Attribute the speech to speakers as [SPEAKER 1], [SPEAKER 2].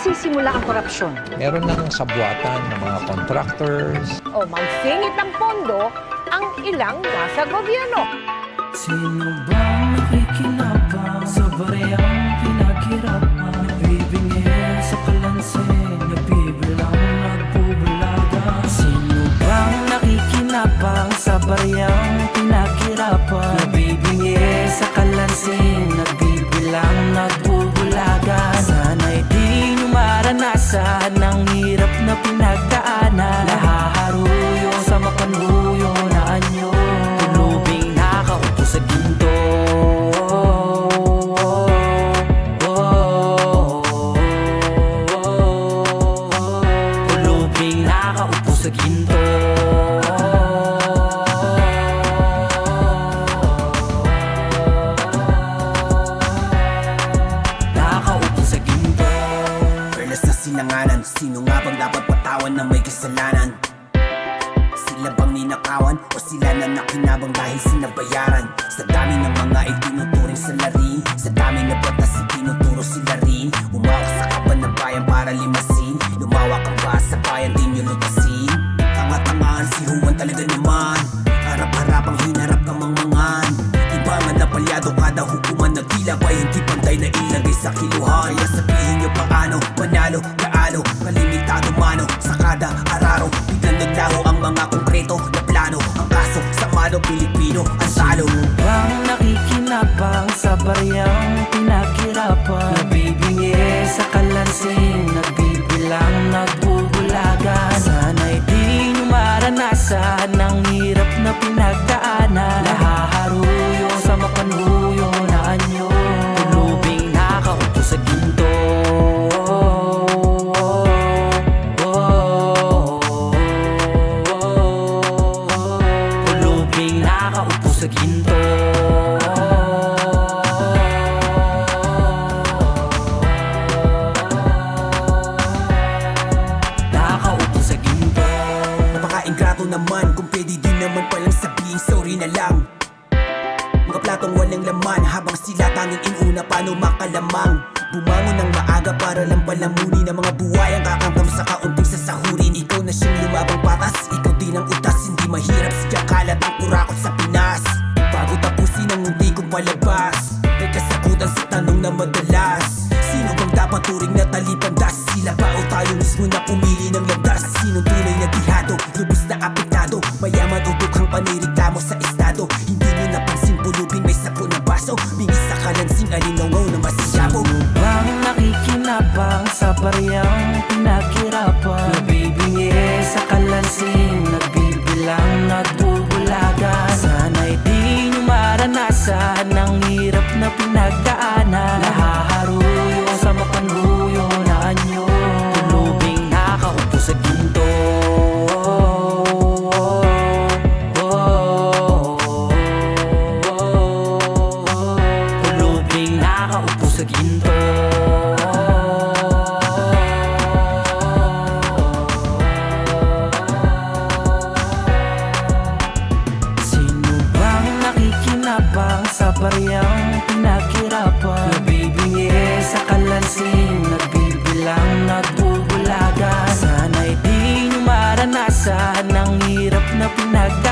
[SPEAKER 1] nagsisimula ang korupsyon?
[SPEAKER 2] Meron ng sabwatan ng mga contractors.
[SPEAKER 1] O magsingit ng pondo ang ilang nasa gobyerno.
[SPEAKER 3] Sino bang nakikinabang sa bariyang pinaghirapan? Nagbibingi sa kalansi, nagbibilang nagbubulaga. Sino bang nakikinabang sa bariyang pinaghirapan? Nagbibingi sa kalansi, nagbibilang nagbubulaga. Sana'y di nyo maranasan ang hirap na pinagdaanan. Nahaharuyo sa mapanhuyo na anyo, tulubing nakaupo sa ginto. Tulubing nakaupo sa ginto.
[SPEAKER 4] Sinanganan, sino nga bang dapat patawan na may kasalanan? Sila bang ninakawan o sila na nakinabang dahil sinabayaran? Sa dami ng mga itinuturing sa larin, sa dami na batas itinuturo sila rin. Umawak sa kaban ng bayan para limasin, lumawak ang ba sa bayan din nyo lutasin. Tanga-tangaan si Juan talaga naman, harap-harapang hinarap ka mangmangan. Iba nga napalyado kada hukuman na tila ba hindi pantay na ilagay sa kiluhan. Kaya sabihin nyo paano, panalo, gaano, kalimitado mano sa kada araro. Biglang naglaho ang mga konkreto na plano. Ang kaso sa mano Pilipino ang talo.
[SPEAKER 3] Sino bang nakikinabang sa bariyang pinaghirapan? Nabibingi sa kalansing, nagbibilang nagbubulaga. Sana'y di nyo maranasan ang hirap na pinagdaanan. Nahaharuyo sa mapanhuyo na anyo, tulubing nakaupo sa ginto. Tulubing nakaupo sa ginto. Nakaupo sa ginto.
[SPEAKER 4] Napaka-ingrato naman kung pwede din naman palang sabihin sorry na lang. Mga platong walang laman habang sila tanging inuna paano makalamang. Bumangon ng maaga para lang palamunin ng mga buhay ang kakamkam sa kaunting sasahurin. Ikaw na siyang lumabang patas, ikaw din ang utas. Hindi mahirap siya kalat ang kurakot sa Pinas. Bago tapusin ang munti kong palabas, may kasagutan sa tanong na madalas. Sino bang dapat turing na talipandas? Sila ba o tayo mismo na pumili ng landas? Sinong tunay na dihado, lubos na apektado? Mayaman o dukhang paniriklamo sa estado? Hindi nyo napansin pulubing may sapo na baso. Bingis sa kalansing alingaw na masisyapo.
[SPEAKER 3] Sino bang nakikinabang sa bariyang pinaghirapan? Nabibingi sa kalansing, nagbibilang nagbubulaga. Sana'y di nyo maranasan ang hirap na pinagdaanan. Nahaharuyo sa mapanhuyo na anyo, tulubing nakaupo sa ginto. Tulubing nakaupo sa ginto. Sino bang nakikinabang sa bariyang pinaghirapan? Nabibingi sa kalansing, nagbibilang nagbubulaga. Sana'y di nyo maranasan ang hirap na pinagdaanan.